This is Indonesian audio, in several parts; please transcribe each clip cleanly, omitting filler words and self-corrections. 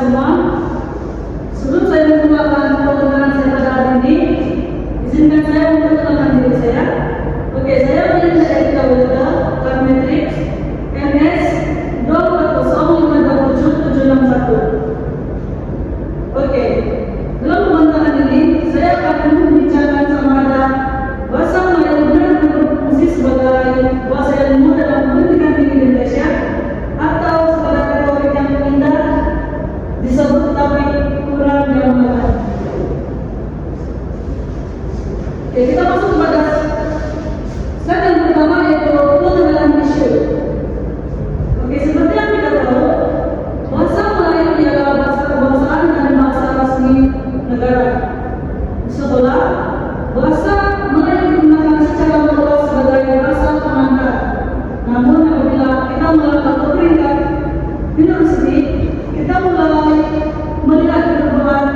semua. Sebelum saya memulakan perkenalan saya pada hari ini, izinkan saya memperkenalkan diri saya. Oke, saya Melinda Erika Wilda, Matrix NS 240527761. Oke, dalam pementaran ini saya akan membicarakan sama ada bahasa Melayu benar berfungsi sebagai bahasa ilmu dalam pendidikan tinggi di Indonesia atau sebagai retorik yang indah disebut tapi kurang diamalkan. Oke, kita masuk kepada slide yang pertama yaitu pengenalan isu. Oke, seperti yang kita tahu, bahasa Melayu adalah bahasa kebangsaan dan bahasa resmi negara. Setelah bahasa Melayu digunakan secara luas sebagai bahasa pengangkat. Namun apabila kita melakukan peringkat university, kita mulai melihat perubahan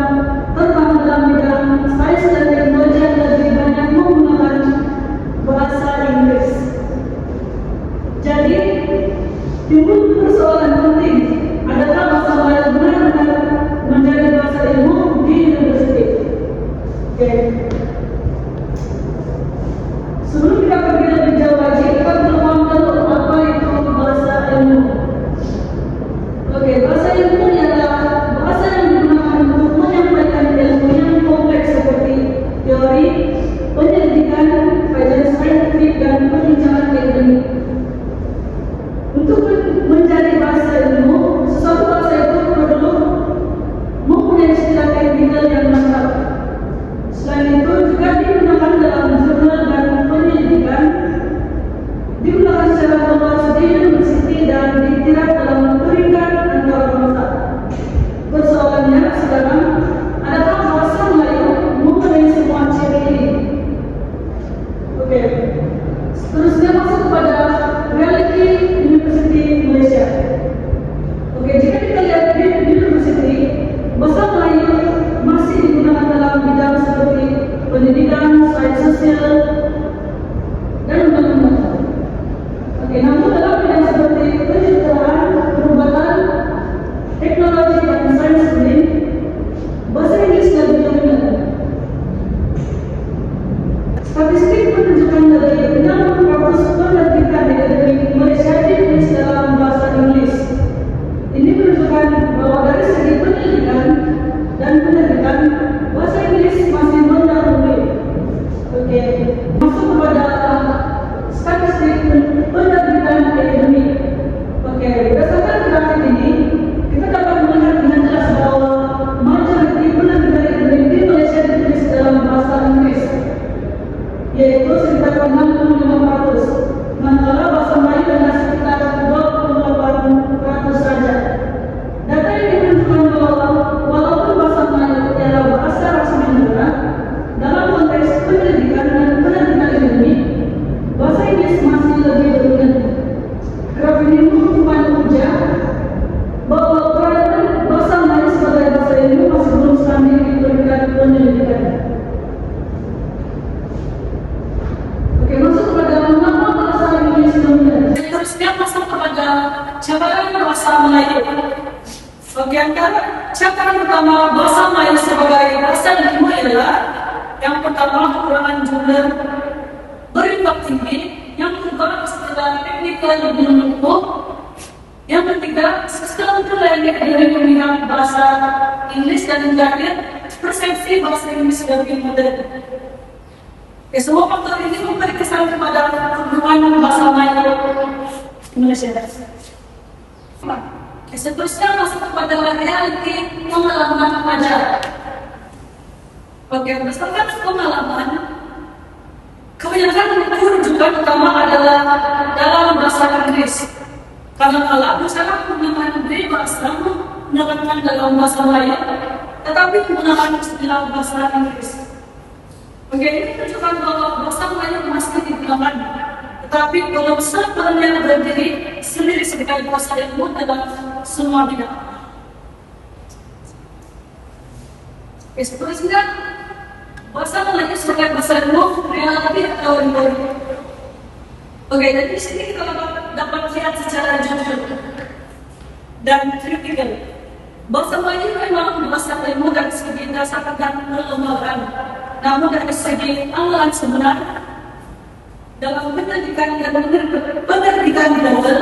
terutama dalam bidang sains dan teknologi yang lebih banyak menggunakan bahasa Inggris. Jadi timbul persoalan penting, adakah bahasa Melayu benar-benar menjadi bahasa ilmu di universiti? Oke. Sebelum kita pergi lebih jauh lagi, kita perlu paham dulu apa itu bahasa ilmu. Oke, bahasa ilmu adalah bahasa yang digunakan untuk menyampaikan ilmu yang kompleks seperti teori, penyelidikan, kajian saintifik, dan perbincangan akademik. Untuk menjadi bahasa ilmu, sesuatu bahasa itu perlu mempunyai istilah teknikal yang lengkap. Selain itu juga digunakan dalam jurnal dan penyelidikan, digunakan secara luas di universiti dan dikira dalam peringkat antar bangsa. Persoalannya sekarang, adakah bahasa Melayu mempunyai semua ciri ini? Oke. Seterusnya masuk kepada reality University Malaysia. Oke, jika kita lihat di university, bahasa Melayu masih digunakan dalam bidang seperti pendidikan, sains sosial, dan undang-undang. Oke, namun dalam bidang seperti penciptaan, perubatan, teknologi, dan sains lain, bahasa Inggris lebih dominan. Statistik menunjukkan dari 60% penerbitan akademik Malaysia ditulis dalam bahasa Inggris. Ini menunjukkan bahwa dari segi pendidikan dan penerbitan, bahasa Inggris masih mendahului. Oke, masuk kepada statistik penerbitan akademik. Oke, berdasarkan grafik ini, kita dapat melihat dengan jelas bahwa majoriti penerbitan akademik di Malaysia ditulis dalam bahasa Inggris, yaitu sekitar 65%, manakala bahasa Melayu hanya sekitar 28% saja. Data ini menunjukkan bahwa walaupun bahasa Melayu adalah bahasa resmi negara, dalam konteks pendidikan dan penerbitan akademik, bahasa Inggris masih lebih dominan. Grafik ini merupakan hujah bahwa peranan bahasa Melayu sebagai bahasa ilmu masih belum stabil di peringkat penyelidikan. Oke, masuk kepada mengapa bahasa Inggris dominan. Terusnya masuk kepada catatan bahasa Melayu. Oke, antara catatan pertama bahasa Melayu sebagai bahasa ilmu adalah yang pertama kekurangan jumlah berimbang tinggi, yang kedua istilah teknikal lebih menumpuk, yang ketiga sistem penilaian dari pemilihan bahasa Inggris, dan yang terakhir persepsi bahasa Inggris lebih modern. Oke, semua faktor ini memberi kesan kepada perkembangan bahasa Melayu Indonesia. Oke, seterusnya masuk kepada realiti pengalaman mengajar. Oke, berdasarkan pengalaman, kebanyakan rujukan utama adalah dalam bahasa Inggris. Kadang-kala misalnya menggunakan bahasa menggunakan dalam bahasa Melayu, tetapi menggunakan istilah bahasa Inggris. Oke, ini menunjukkan bahwa bahasa Melayu masih digunakan, tetapi kalau besar perannya berdiri sendiri sebagai bahasa ilmu dalam semua bidang. Oke, seterusnya bahasa Melayu sebagai bahasa ilmu relatif atau teori. Oke, jadi di sini kita dapat lihat secara jujur dan kritikal Bahasa Melayu memang bahasa ilmu dari segi dasar dan kelembagaan, namun dari segi amalan sebenarnya dalam pendidikan dan penerbitan novel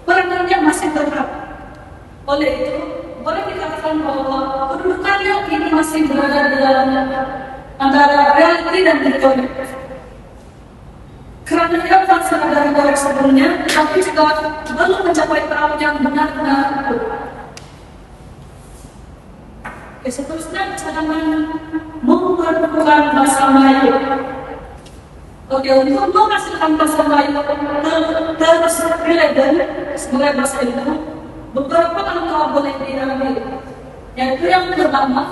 peranannya masih tetap. Oleh itu, boleh dikatakan bahwa kedudukannya ini masih berada dalam antara reality dan teori. Kerana dia bangsa negara sebelumnya, tapi juga belum mencapai tahap yang benar-benar. Seterusnya cadangan memperlukan bahasa Melayu. Oke, untuk menghasilkan bahasa Melayu terus relevan sebagai bahasa ilmu, beberapa langkah boleh diambil, yaitu yang pertama,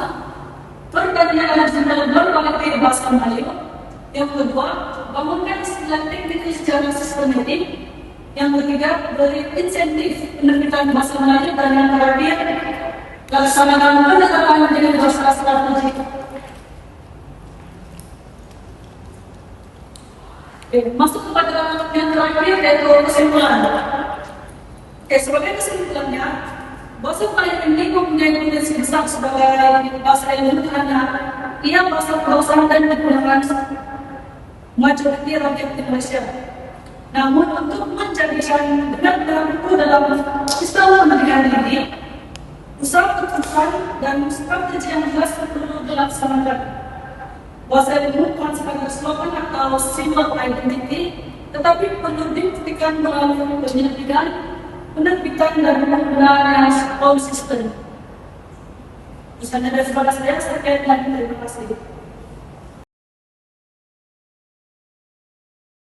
perbandingan jumlah berkualitas bahasa Melayu. Yang kedua, bangunkan istilah teknik secara sistematik. Yang ketiga, beri insentif penerbitan bahasa Melayu, dan yang terakhir, laksanakan penerapan dengan bahasa strategik. Masuk kepada yang terakhir, yaitu kesimpulan. Sebagai kesimpulannya, bahasa Melayu ini mempunyai potensi besar sebagai bahasa ilmu karena ia bahasa kebanggaan dan digunakan majoriti rakyat Indonesia. Namun untuk menjadikan benar-benar buku dalam sistem pendidikan ini, usaha keputusan dan strategi yang jelas perlu dilaksanakan. Bahasa ilmu bukan sebagai slogan atau simbol identiti, tetapi perlu dibuktikan melalui penyelidikan, penerbitan, dan penggunaan yang konsisten. Misalnya dari saya terkait dengan terima kasih.